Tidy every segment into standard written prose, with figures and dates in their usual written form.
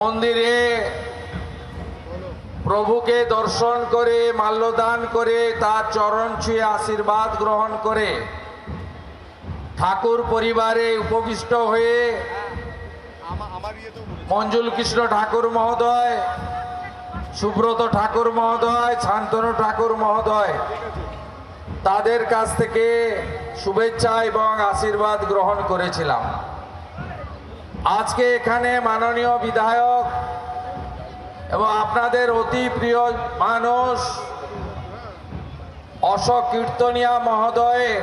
মন্দিরে প্রভুকে দর্শন করে মাল্যদান করে তার চরণ ছুঁয়ে আশীর্বাদ গ্রহণ করে ঠাকুর পরিবারে উপবিষ্ট হয়ে মঞ্জুল কৃষ্ণ ঠাকুর মহোদয়, সুব্রত ঠাকুর মহোদয়, শান্তনু ঠাকুর মহোদয় তাদের কাছ থেকে শুভেচ্ছা এবং আশীর্বাদ গ্রহণ করেছিলাম। আজকে এখানে মাননীয় বিধায়ক এবং আপনাদের অতি প্রিয় মানুষ অশোক কীর্তনিয়া মহোদয়ের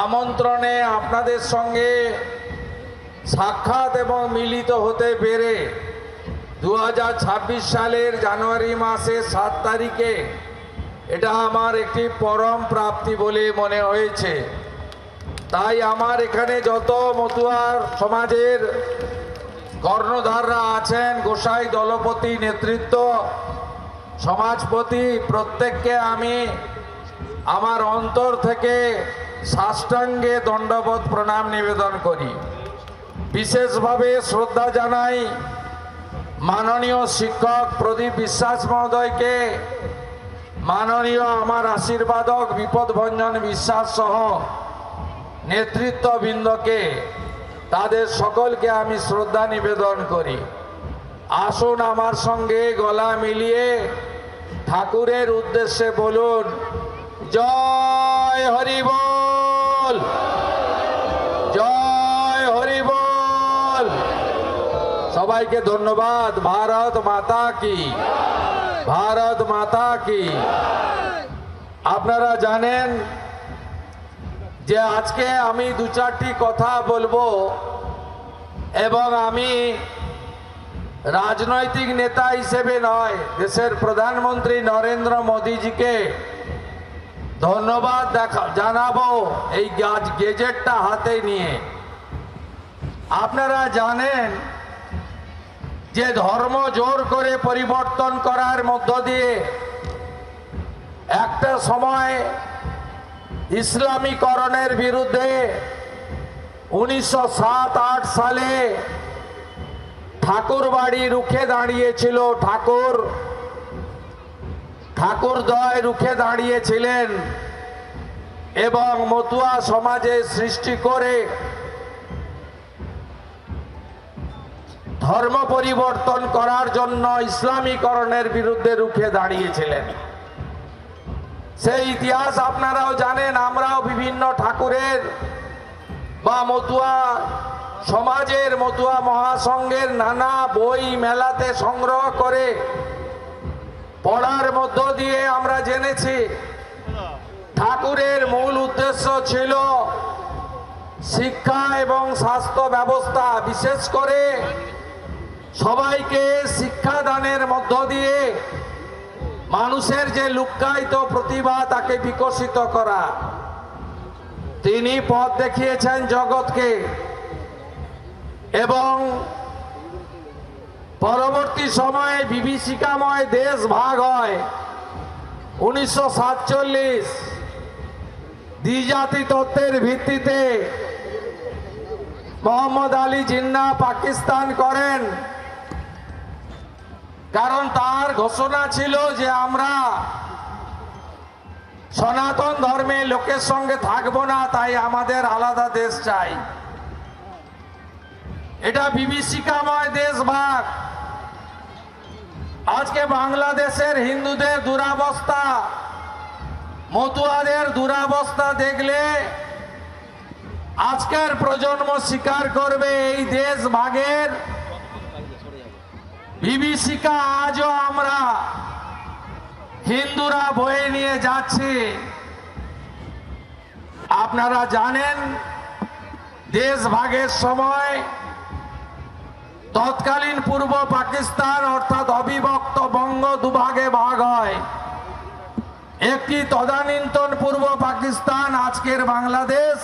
আমন্ত্রণে আপনাদের সঙ্গে সাক্ষাৎ এবং মিলিত হতে পেরে 2026 সালের জানুয়ারি মাসের 7 তারিখে এটা আমার একটি পরম প্রাপ্তি বলে মনে হয়েছে। তাই আমার এখানে যত মতুয়ার সমাজের কর্ণধাররা আছেন, গোসাই দলপতি নেতৃত্ব, সমাজপতি, প্রত্যেককে আমি আমার অন্তর থেকে সাষ্টাঙ্গে দণ্ডবত প্রণাম নিবেদন করি। বিশেষভাবে শ্রদ্ধা জানাই মাননীয় শিক্ষক প্রদীপ বিশ্বাস মহোদয়কে, মাননীয় আমার আশীর্বাদক বিপদভঞ্জন বিশ্বাস সহ নেতৃত্ববৃন্দকে, তাদের সকলকে আমি শ্রদ্ধা নিবেদন করি। আসুন আমার সঙ্গে গলা মিলিয়ে ঠাকুরের উদ্দেশ্যে বলুন, জয় হরি বল, জয় হরি বল। সবাইকে ধন্যবাদ। ভারত মাতা কি, ভারত মাতা কি। আপনারা জানেন যে আজকে আমি 2-4টি কথা বলবো এবং আমি রাজনৈতিক নেতা হিসেবে নয়, দেশের প্রধানমন্ত্রী নরেন্দ্র মোদীজিকে ধন্যবাদ জানাবো এই গেজেটটা হাতে নিয়ে। আপনারা জানেন যে ধর্ম জোর করে পরিবর্তন করার মধ্য দিয়ে একটা সময় ইসলামীকরণের বিরুদ্ধে 1907-8 সালে ঠাকুর বাড়ি রুখে দাঁড়িয়েছিল, ঠাকুরদ্বয় রুখে দাঁড়িয়েছিলেন এবং মতুয়া সমাজে সৃষ্টি করে ধর্ম পরিবর্তন করার জন্য ইসলামীকরণের বিরুদ্ধে রুখে দাঁড়িয়েছিলেন। সেই ইতিহাস আপনারাও জানেন। আমরাও বিভিন্ন ঠাকুরের বা মতুয়া সমাজের, মতুয়া মহাসংঘের নানা বই মেলাতে সংগ্রহ করে পড়ার মধ্য দিয়ে আমরা জেনেছি ঠাকুরের মূল উদ্দেশ্য ছিল শিক্ষা এবং স্বাস্থ্য ব্যবস্থা, বিশেষ করে সবাইকে শিক্ষাদানের মধ্য দিয়ে মানুষের যে লুক্কায়িত প্রতিভা তাকে বিকশিত করা। তিনি পথ দেখিয়েছেন জগৎকে এবং পরবর্তী সময়ে বিভীষিকাময় দেশ ভাগ হয়। 1947 দ্বিজাতি তত্ত্বের ভিত্তিতে মোহাম্মদ আলী জিন্নাহ পাকিস্তান করেন, কারণ তার ঘোষণা ছিল যে আমরা সনাতন ধর্মে লোকের সঙ্গে থাকবো না, তাই আমাদের আলাদা দেশ চাই। এটা বিভীষিকাময় দেশ ভাগ। আজকে বাংলাদেশের হিন্দুদের দুরাবস্থা, মতুয়াদের দুরাবস্থা দেখলে আজকের প্রজন্ম স্বীকার করবে এই দেশ ভাগের বিভীষিকা আজও আমরা হিন্দুরা বয়ে নিয়ে যাচ্ছি। আপনারা জানেন দেশ ভাগের সময় তৎকালীন পূর্ব পাকিস্তান অর্থাৎ অবিভক্ত বঙ্গ দুভাগে ভাগ হয়। একটি তদানীন্তন পূর্ব পাকিস্তান, আজকের বাংলাদেশ,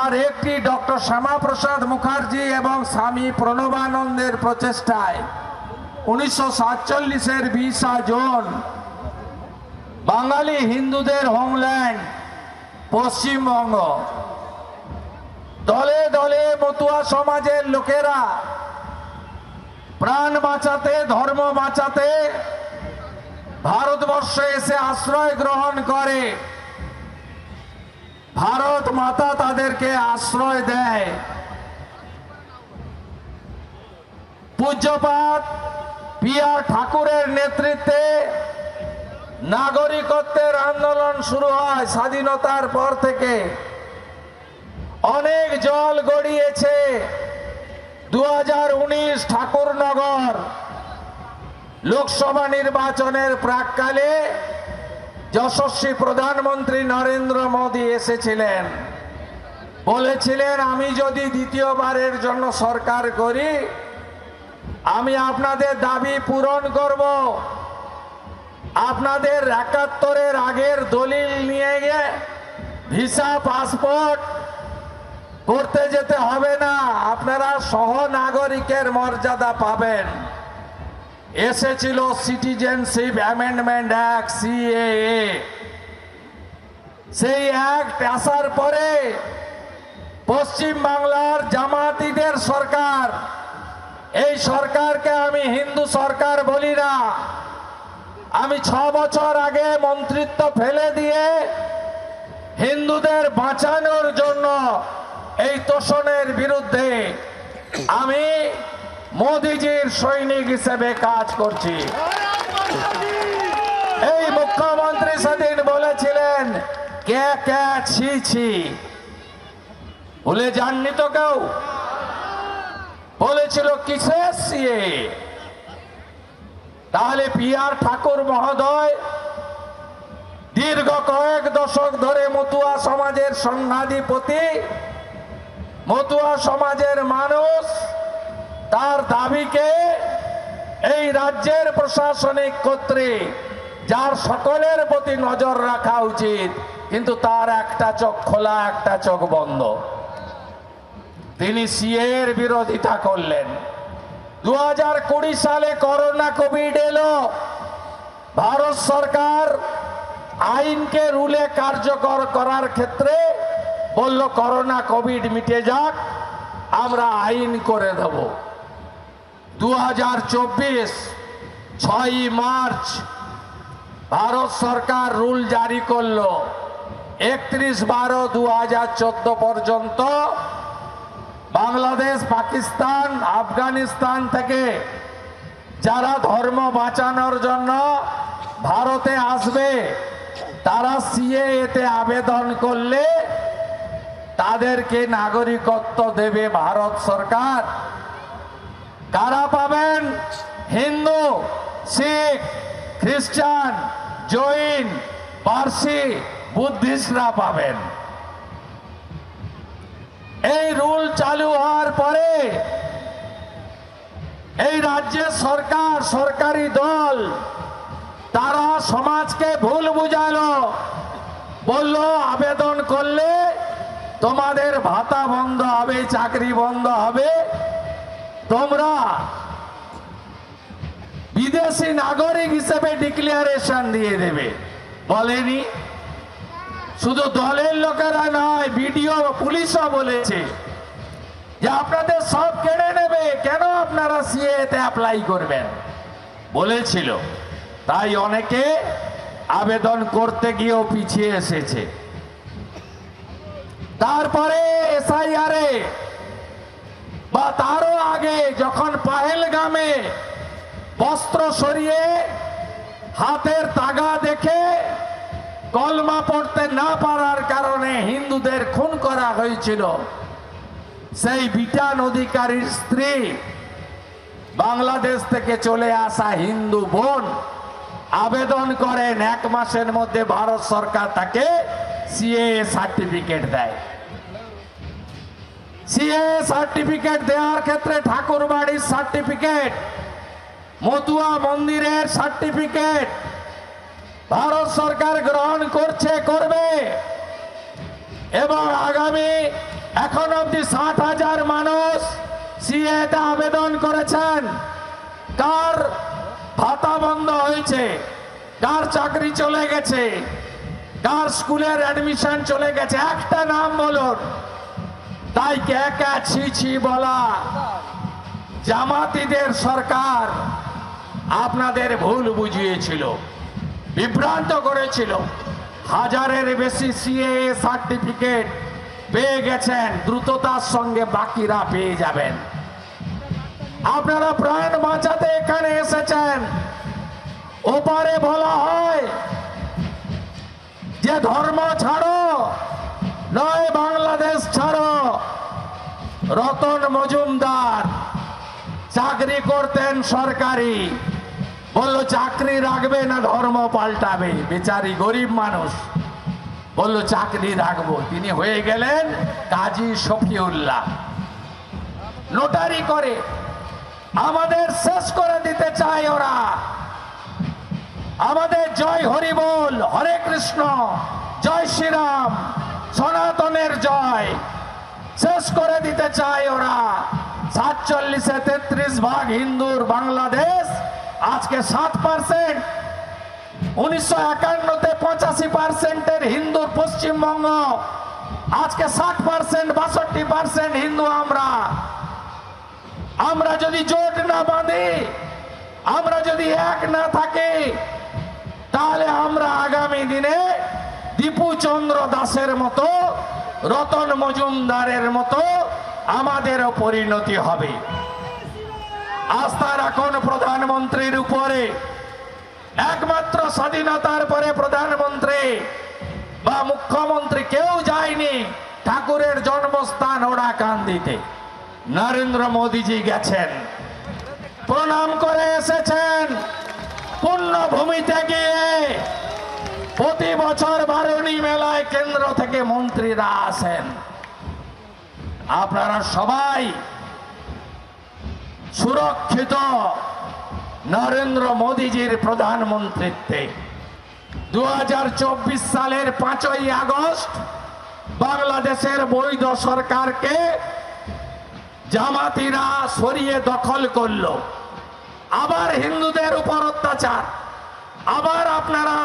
আর একটি ডক্টর শ্যামাপ্রসাদ মুখার্জি এবং স্বামী প্রণবানন্দের প্রচেষ্টায় 1947-এর 20 জুন বাঙালি হিন্দুদের হোমল্যান্ড পশ্চিমবঙ্গ, দলে দলে মতুয়া সমাজের লোকেরা প্রাণ বাঁচাতে, ধর্ম বাঁচাতে ভারতবর্ষে এসে আশ্রয় গ্রহণ করে। ভারত মাতা তাদেরকে আশ্রয় দেয়। পূজ্যপাত পিয়া ঠাকুরের নেতৃত্বে নাগরিকত্বের আন্দোলন শুরু হয়। স্বাধীনতার পর থেকে অনেক জল গড়িয়েছে। 2019 ঠাকুরনগর লোকসভা নির্বাচনের প্রাক্কালে যশস্বী প্রধানমন্ত্রী নরেন্দ্র মোদী এসেছিলেন, বলেছিলেন আমি যদি দ্বিতীয়বারের জন্য সরকার করি আমি আপনাদের দাবি পূরণ করব। আপনাদের 71-এর আগের দলিল নিয়ে গিয়ে ভিসা পাসপোর্ট করতে যেতে হবে না, আপনারা সহনাগরিকের মর্যাদা পাবেন। এসেছিল সিটিজেনশিপ অ্যামেন্ডমেন্ট অ্যাক্ট, সিএএ। সেই অ্যাক্ট আসার পরে পশ্চিম বাংলার জামাতিদের সরকার, এই সরকারকে আমি হিন্দু সরকার বলি না, আমি 6 বছর আগে মন্ত্রিত্ব ফেলে দিয়ে হিন্দুদের বাঁচানোর জন্য এই তোষণের বিরুদ্ধে আমি মোদিজির সৈনিক হিসেবে কাজ করছি। এই মুখ্যমন্ত্রী সেদিন বলেছিলেন কে কে ছি ছি, ভুলে যাননি তো কেউ? বলেছিল কিসের সিএ? তাহলে পিয়ার ঠাকুর মহোদয় দীর্ঘ কয়েক দশক ধরে মতুয়া সমাজের সংঘাধিপতি, মতুয়া সমাজের মানুষ তার দাবিকে এই রাজ্যের প্রশাসনিক কর্তৃক, যার সকলের প্রতি নজর রাখা উচিত, কিন্তু তার একটা চোখ খোলা একটা চোখ বন্ধ। তিনি সিএর বিরোধিতা করলেন। 2020 সালে করোনা কোভিড এলো, ভারত সরকার আইনকে রুলে কার্যকর করার ক্ষেত্রে বলল করোনা কোভিড মিটে যাক, আমরা আইন করে দেব। 2024 6 মার্চ ভারত সরকার রুল জারি করলো। 31/12/2014 পর্যন্ত বাংলাদেশ, পাকিস্তান, আফগানিস্তান থেকে যারা ধর্ম বাঁচানোর জন্য ভারতে আসবে তারা সিএএতে আবেদন করলে তাদেরকে নাগরিকত্ব দেবে ভারত সরকার। কারা পাবেন? হিন্দু, শিখ, খ্রিস্টান, জৈন, পার্সি, বুদ্ধিস্টরা পাবেন। এই রুল চালু হওয়ার পরে এই রাজ্যের সরকার, সরকারি দল তারা সমাজকে ভুল বুঝালো, বলল আবেদন করলে তোমাদের ভাতা বন্ধ হবে, চাকরি বন্ধ হবে, তোমরা বিদেশি নাগরিক হিসেবে ডিক্লারেশন দিয়ে দেবে। বলেনি শুধু দলের লোকেরা নয়, বিডিও পুলিশও বলেছে যে আপনাদের সব কেড়ে নেবে, কেন আপনারা সিএতে অ্যাপ্লাই করবেন বলেছিল। তাই অনেকে আবেদন করতে গিয়েও পিছিয়ে এসেছে। তারপরে এসআইআরে বা তারও আগে যখন পাহেলগামে বস্ত্র সরিয়ে হাতের তাগা দেখে কলমা পড়তে না পারার কারণে হিন্দুদের খুন করা হয়েছিল, সেই বিটান অধিকারীর স্ত্রী, বাংলাদেশ থেকে চলে আসা হিন্দু বোন আবেদন করেন, 1 মাসের মধ্যে ভারত সরকার তাকে সিএএ সার্টিফিকেট দেয়। সিএএ সার্টিফিকেট দেওয়ার ক্ষেত্রে ঠাকুর বাড়ির সার্টিফিকেট, মতুয়া মন্দিরের সার্টিফিকেট ভারত সরকার গ্রহণ করবে এবং আগামী এখন অবধি 60,000 মানুষ সিএতে আবেদন করেছেন। কার ভাতা বন্ধ হয়েছে, কার চাকরি চলে গেছে, কার স্কুলের অ্যাডমিশন চলে গেছে, একটা নাম বলুন। তাই কে কে ছি ছি বলা জামাতিদের সরকার আপনাদের ভুল বুঝিয়েছিল, বিভ্রান্ত করেছিল। হাজারের বেশি সিএএ সার্টিফিকেট পেয়ে গেছেন, দ্রুততার সঙ্গে বাকিরা পেয়ে যাবেন। আপনারা প্রাণ বাঁচাতে এখানে এসেছেন। ওপারে বলা হয় যে ধর্ম ছাড়ো নয় বাংলাদেশ ছাড়ো। রতন মজুমদার চাকরি করতেন সরকারি, বলল চাকরি রাখবে না ধর্ম পাল্টাবে। বেচারি গরিব মানুষ, বলল চাকরি রাখবো। তিনি হয়ে গেলেন কাজী শফিউল্লাহ। নোটারি করে আমাদের শেষ করে দিতে চায় ওরা। আমাদের জয় হরি বল, হরে কৃষ্ণ, জয় শ্রীরাম, সনাতনের জয় শেষ করে দিতে চায় ওরা। 47-এ 33 ভাগ হিন্দুর বাংলাদেশ, আজকে 7%। 1951-তে 85%-এর হিন্দুর পশ্চিমবঙ্গ, আজকে 60%, 62% হিন্দু আমরা। আমরা যদি জোট না বাঁধি, আমরা যদি এক না থাকি, তাহলে আমরা আগামী দিনে দীপু চন্দ্র দাসের মতো, রতন মজুমদারের মতো আমাদেরও পরিণতি হবে। আস্থা রাখুন প্রধানমন্ত্রীর উপরে। একমাত্র স্বাধীনতার পরে প্রধানমন্ত্রী বা মুখ্যমন্ত্রী কেউ যায়নি ঠাকুরের জন্মস্থান ওড়াকান্দিতে। নরেন্দ্র মোদীজি গেছেন, প্রণাম করে এসেছেন। পুণ্যভূমিতে গিয়ে প্রতি বছর বারুণী মেলায় কেন্দ্র থেকে মন্ত্রীরা আসেন। আপনারা সবাই সুরক্ষিত নরেন্দ্র মোদীজির প্রধানমন্ত্রীত্বে। 2024 সালের 5ই আগস্ট বাংলাদেশের বৈধ সরকারকে জামাতিরা সরিয়ে দখল করলো। আবার হিন্দুদের উপর অত্যাচার, আবার আপনারা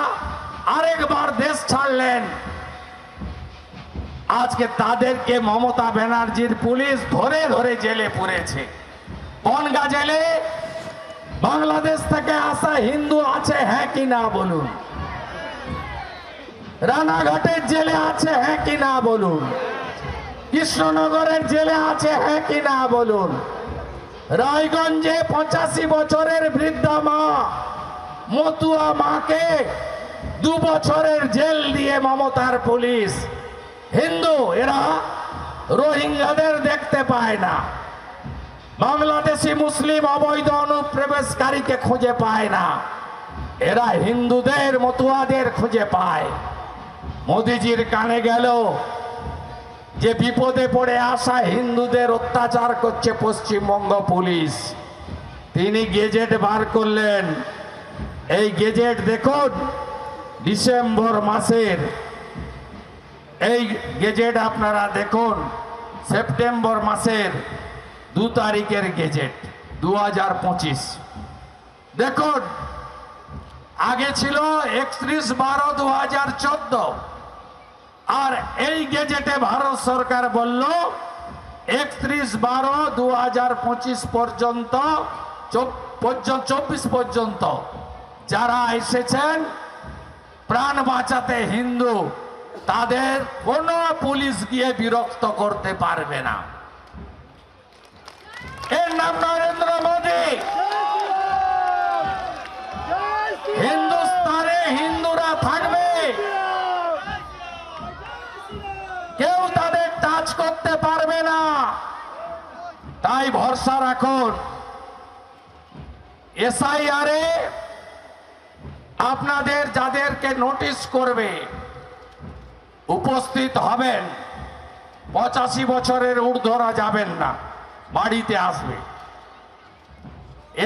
আরেকবার দেশ ছাড়লেন। আজকে তাদেরকে মমতা ব্যানার্জির পুলিশ ধরে ধরে জেলে পুরেছে। বনগা জেলে বাংলাদেশ থেকে আসা হিন্দু আছে হ্যাঁ কি না বলুন? রানাঘাটের জেলে আছে হ্যাঁ কি না বলুন? কৃষ্ণনগরের জেলে আছে হ্যাঁ কি না বলুন? রায়গঞ্জে 85 বছরের বৃদ্ধা মা, মতুয়া মাকে 2 বছরের জেল দিয়ে মমতার পুলিশ। হিন্দু এরা রোহিঙ্গাদের দেখতে পায় না, বাংলাদেশি মুসলিম অবৈধ অনুপ্রবেশকারীকে খুঁজে পায় না, এরা হিন্দুদের মতুয়াদের খুঁজে পায়। মোদিজির কানে গেল যে বিপদে পড়ে আসা হিন্দুদের অত্যাচার করছে পশ্চিমবঙ্গ পুলিশ। তিনি গেজেট বার করলেন। এই গেজেট দেখুন, ডিসেম্বর মাসের এই গেজেট আপনারা দেখুন, সেপ্টেম্বর মাসের 2 তারিখের গেজেট 2025। দেখুন, আগে ছিল 31/12/2014, আর এই গেজেটে ভারত সরকার বলল 31/12/2025 পর্যন্ত, 24 পর্যন্ত যারা এসেছেন প্রাণ বাঁচাতে হিন্দু, তাদের কোনো পুলিশ গিয়ে বিরক্ত করতে পারবে না। এর নাম নরেন্দ্র মোদী। হিন্দুস্তানে হিন্দুরা থাকবে, কেউ তাদের টাচ করতে পারবে না। তাই ভরসা রাখুন। এসআইআর এ আপনাদের যাদেরকে নোটিশ করবে উপস্থিত হবেন। 85 বছরের ঊর্ধ্বরা যাবেন না, বাড়িতে আসবে।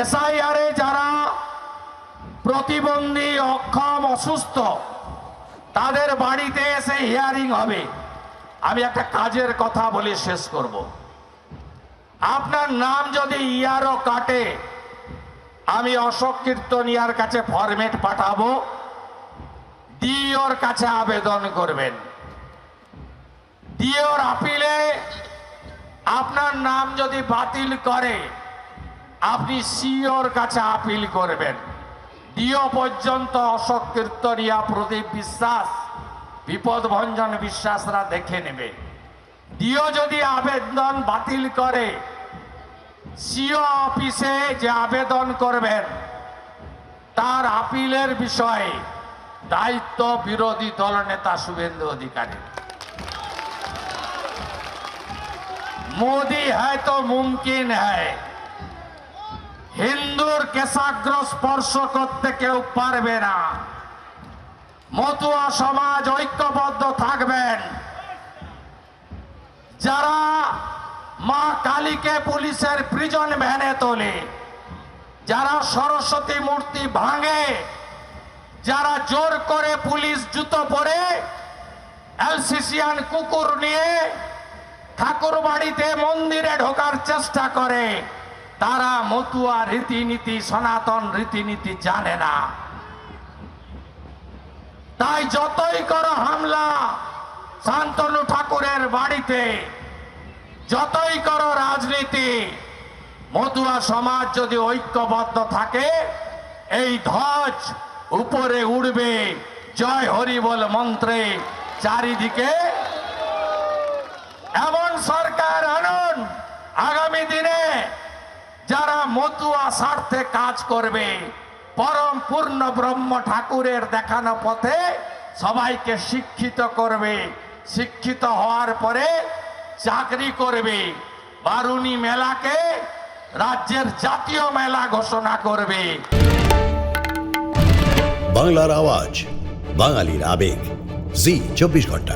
এসআইআর এ যারা প্রতিবন্ধী, অক্ষম, অসুস্থ, তাদের বাড়িতে এসে হিয়ারিং হবে। আমি একটা কাজের কথা বলে শেষ করব। আপনার নাম যদি ইয়ারও কাটে, আমি অশোক কীর্তনিয়ার কাছে ফরম্যাট পাঠাবো, ডিওর কাছে আবেদন করবেন। ডিওর আপিলে আপনার নাম যদি বাতিল করে, আপনি সিওর কাছে আপিল করবেন। ডিও পর্যন্ত অশোক কীর্তনিয়া, প্রদীপ বিশ্বাস, বিপদ ভঞ্জন বিশ্বাসরা দেখে নেবে। ডিও যদি আবেদন বাতিল করে, সিও অফিসে যে আবেদন করবেন তার আপিলের বিষয়ে দায়িত্ব বিরোধী দলনেতা শুভেন্দু অধিকারী। मोदी है तो मुमकिन है, হিন্দুর কেশাগ্র স্পর্শ করতে কেউ পারবে না। মতুয়া সমাজ ঐক্যবদ্ধ থাকবেন। যারা মা কালীকে পুলিশের প্রিজন ভ্যানে তোলে, যারা সরস্বতী মূর্তি ভাঙে, যারা জোর করে পুলিশ জুতো পরে এলসিসিয়ান কুকুর নিয়ে ঠাকুর বাড়িতে মন্দিরে ঢোকার চেষ্টা করে, তারা মতুয়া রীতিনীতি, সনাতন রীতিনীতি জানে না। তাই যতই করো হামলা শান্তনু ঠাকুরের বাড়িতে, যতই করো রাজনীতি, মতুয়া সমাজ যদি ঐক্যবদ্ধ থাকে এই ধ্বজ উপরে উড়বে জয় হরি বল মন্ত্রে চারিদিকে। এমন সরকার আনুন আগামী দিনে যারা মতুয়া স্বার্থে কাজ করবে, পরম পূর্ণ ব্রহ্ম ঠাকুরের দেখানো পথে সবাইকে শিক্ষিত করবে, শিক্ষিত হওয়ার পরে চাকরি করবে, বারুণী মেলাকে রাজ্যের জাতীয় মেলা ঘোষণা করবে। বাংলার আওয়াজ, বাঙালির আবেগ, জি 24 ঘন্টা।